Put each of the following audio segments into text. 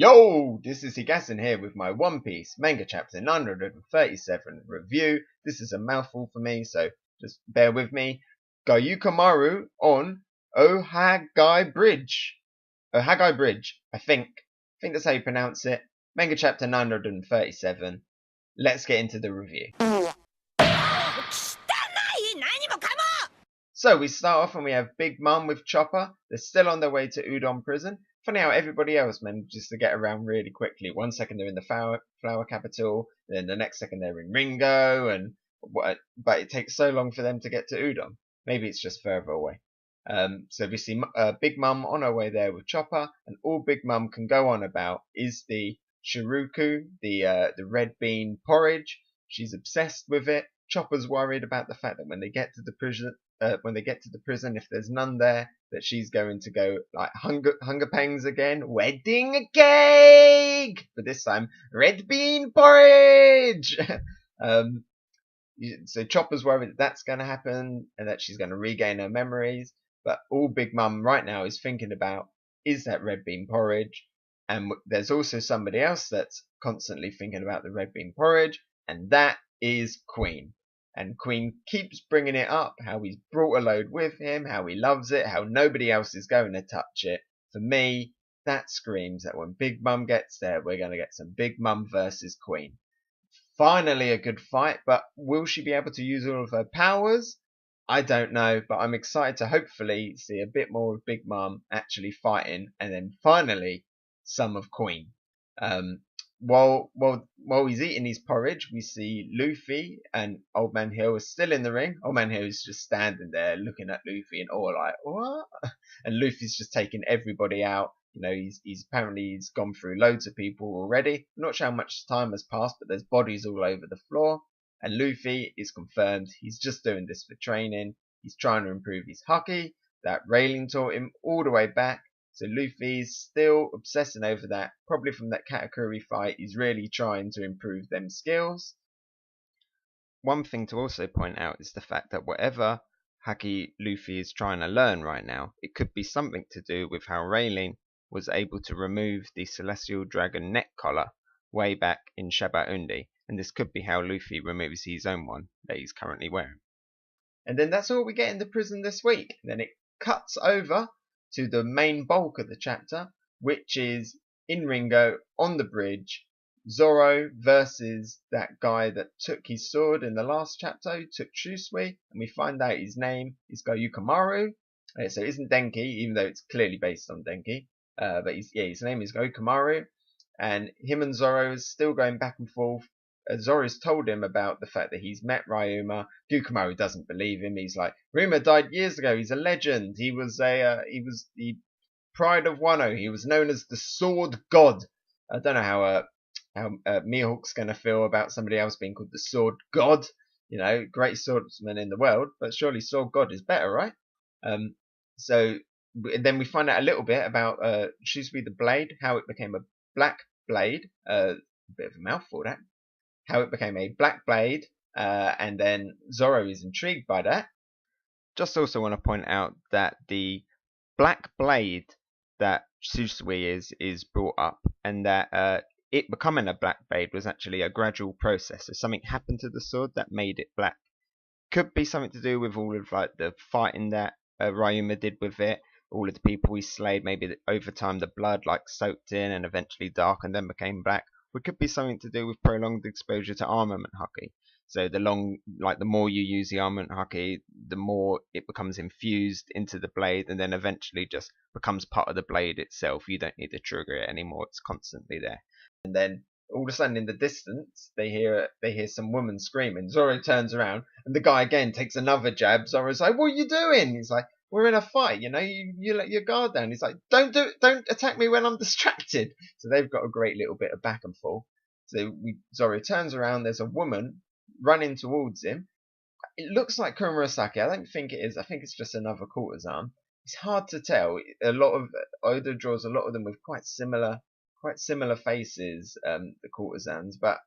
Yo, this is Hegassen here with my One Piece Manga Chapter 937 review. This is a mouthful for me, so just bear with me. Gyukimaru on Oihagi Bridge. Oihagi Bridge, I think. That's how you pronounce it. Manga Chapter 937. Let's get into the review. So we start off and we have Big Mum with Chopper. They're still on their way to Udon Prison. Funny how everybody else manages to get around really quickly. 1 second they're in the flower capital, then the next second they're in Ringo, but it takes so long for them to get to Udon. Maybe it's just further away. So we see Big Mum on her way there with Chopper, and all Big Mum can go on about is the Shiruko, the red bean porridge. She's obsessed with it. Chopper's worried about the fact that when they get to the prison, if there's none there, that she's going to go like hunger pangs again, wedding a cake, but this time red bean porridge. So Chopper's worried that that's going to happen and that she's going to regain her memories. But all Big Mum right now is thinking about is that red bean porridge. And there's also somebody else that's constantly thinking about the red bean porridge, and that is Queen. And Queen keeps bringing it up, how he's brought a load with him, how he loves it, how nobody else is going to touch it. For me, that screams that when Big Mum gets there, we're going to get some Big Mum versus Queen. Finally a good fight, but will she be able to use all of her powers? I don't know, but I'm excited to hopefully see a bit more of Big Mum actually fighting, and then finally some of Queen. While he's eating his porridge, we see Luffy and Old Man Hill are still in the ring. Old Man Hill is just standing there looking at Luffy in awe, like, what? And Luffy's just taking everybody out. You know, he's apparently gone through loads of people already. I'm not sure how much time has passed, but there's bodies all over the floor. And Luffy is confirmed he's just doing this for training. He's trying to improve his haki. That railing taught him all the way back. So Luffy's still obsessing over that. Probably from that Katakuri fight, he's really trying to improve them skills. One thing to also point out is the fact that whatever haki Luffy is trying to learn right now, it could be something to do with how Rayleigh was able to remove the Celestial Dragon neck collar way back in Shaba-Undi. And this could be how Luffy removes his own one that he's currently wearing. And then that's all we get in the prison this week. Then it cuts over to the main bulk of the chapter, which is in Ringo on the bridge, Zoro versus that guy that took his sword in the last chapter, who took Shusui, and we find out his name is Gyukimaru. So it isn't Benkei, even though it's clearly based on Benkei. But his name is Gyukimaru, and him and Zoro is still going back and forth. Zoro's told him about the fact that he's met Ryuma. Gyukimaru doesn't believe him. He's like, Ryuma died years ago. He's a legend. He was the pride of Wano. He was known as the Sword God. I don't know how Mihawk's going to feel about somebody else being called the Sword God. You know, great swordsman in the world, but surely Sword God is better, right? So then we find out a little bit about Shusui the Blade, how it became a black blade. A bit of a mouthful, that. How it became a black blade, and then Zoro is intrigued by that. Just also want to point out that the black blade that Shusui is brought up, and that it becoming a black blade was actually a gradual process. So something happened to the sword that made it black. Could be something to do with all of like the fighting that Ryuma did with it, all of the people he slayed. Maybe over time the blood like soaked in and eventually darkened, then became black. It could be something to do with prolonged exposure to armament haki. So the more you use the armament haki, the more it becomes infused into the blade, and then eventually just becomes part of the blade itself. You don't need to trigger it anymore; it's constantly there. And then all of a sudden, in the distance, they hear some woman screaming. Zoro turns around, and the guy again takes another jab. Zoro's like, "What are you doing?" He's like, "We're in a fight, you know. You let your guard down." He's like, "Don't attack me when I'm distracted." So they've got a great little bit of back and forth. So Zoro turns around. There's a woman running towards him. It looks like Komurasaki. I don't think it is. I think it's just another courtesan. It's hard to tell. A lot of Oda draws a lot of them with quite similar faces. The courtesans, but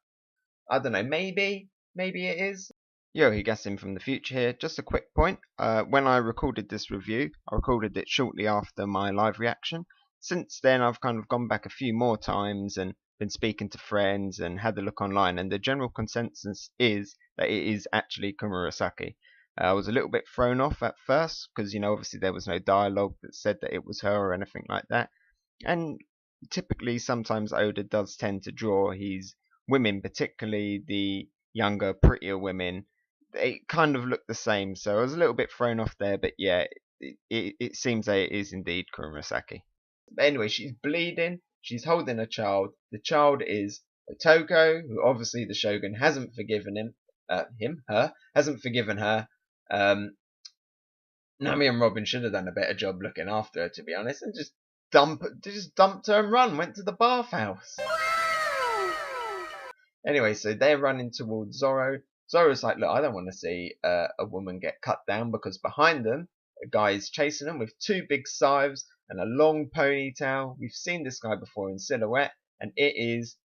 I don't know. Maybe it is. Yo, Hegassen from the future here. Just a quick point. When I recorded this review, I recorded it shortly after my live reaction. since then I've kind of gone back a few more times and been speaking to friends and had a look online, and the general consensus is that it is actually Komurasaki. I was a little bit thrown off at first because, obviously there was no dialogue that said that it was her or anything like that. And typically, sometimes Oda does tend to draw his women, particularly the younger, prettier women. They kind of look the same, so I was a little bit thrown off there. But yeah, it seems that it is indeed Komurasaki. But anyway, she's bleeding. She's holding a child. The child is Otoko, who obviously the Shogun hasn't forgiven her, hasn't forgiven her. Nami and Robin should have done a better job looking after her, to be honest, and just dumped her and went to the bathhouse. Anyway, so they're running towards Zoro. Zoro's like, look, I don't want to see a woman get cut down, because behind them, a guy is chasing them with two big scythes and a long ponytail. We've seen this guy before in silhouette, and it is,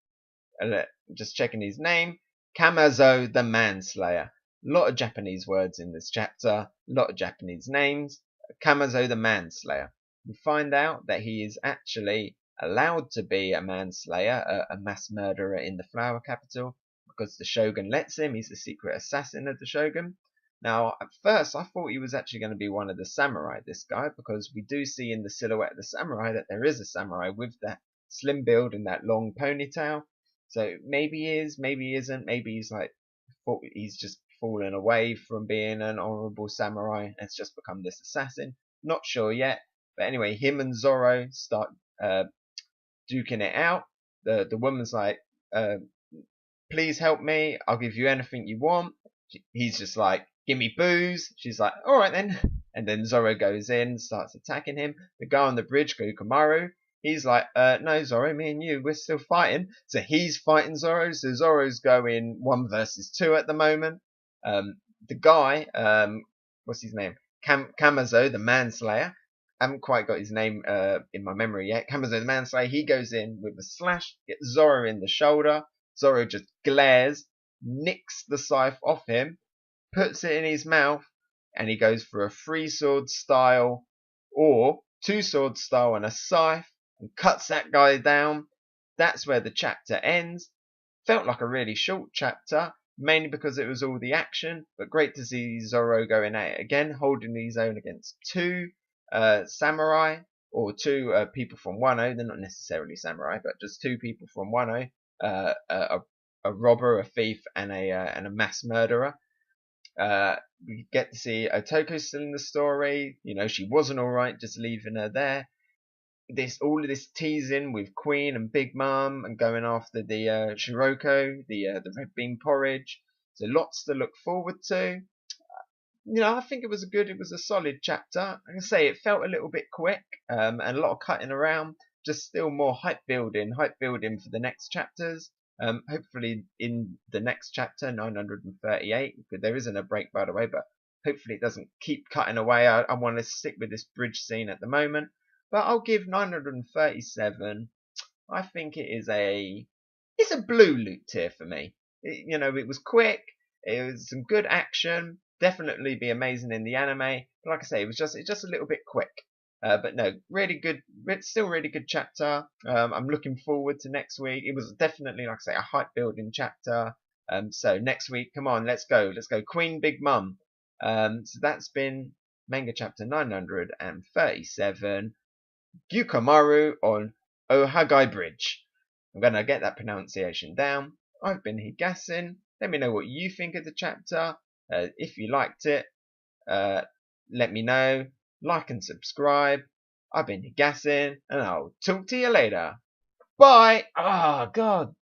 just checking his name, Kamazou the Manslayer. A lot of Japanese words in this chapter, a lot of Japanese names. Kamazou the Manslayer. We find out that he is actually allowed to be a manslayer, a mass murderer in the flower capital, because the Shogun lets him. He's the secret assassin of the Shogun. Now, at first, I thought he was actually going to be one of the samurai, this guy, because we do see in the silhouette of the samurai that there is a samurai with that slim build and that long ponytail. So maybe he is, maybe he isn't, maybe he's just fallen away from being an honorable samurai and has just become this assassin. Not sure yet. But anyway, him and Zoro start duking it out. The woman's like, please help me. I'll give you anything you want. He's just like, give me booze. She's like, all right then. And then Zoro goes in, starts attacking him. The guy on the bridge, Gyukimaru, he's like, no, Zoro, me and you, we're still fighting. So he's fighting Zoro. So Zoro's going 1 versus 2 at the moment. The guy, what's his name? Kamazou the Manslayer. I haven't quite got his name in my memory yet. Kamazou the Manslayer, he goes in with a slash, gets Zoro in the shoulder. Zoro just glares, nicks the scythe off him, puts it in his mouth, and he goes for a 3-sword style or 2-sword style and a scythe and cuts that guy down. That's where the chapter ends. Felt like a really short chapter, mainly because it was all the action, but great to see Zoro going at it again, holding his own against 2 samurai, or 2 people from Wano. They're not necessarily samurai, but just 2 people from Wano, a robber, a thief, and a mass murderer. We get to see Otoko still in the story. She wasn't alright just leaving her there. All of this teasing with Queen and Big Mom and going after the Shiruko, the red bean porridge. So lots to look forward to. I think it was a solid chapter. I can say it felt a little bit quick, and a lot of cutting around. Just still more hype building for the next chapters. Hopefully in the next chapter, 938, there isn't a break, by the way, but hopefully it doesn't keep cutting away. I want to stick with this bridge scene at the moment, but I'll give 937. I think it's a blue loot tier for me. It was quick. It was some good action. Definitely be amazing in the anime. But like I say, it's just a little bit quick. But no, really good. Still really good chapter. I'm looking forward to next week. It was definitely, like I say, a hype building chapter. So next week, come on, let's go. Let's go, Queen Big Mum. So that's been manga chapter 937. Gyukimaru on Oihagi Bridge. I'm gonna get that pronunciation down. I've been Hegassen. Let me know what you think of the chapter. If you liked it, let me know. Like and subscribe. I've been Hegassen, and I'll talk to you later. Bye! Oh, God.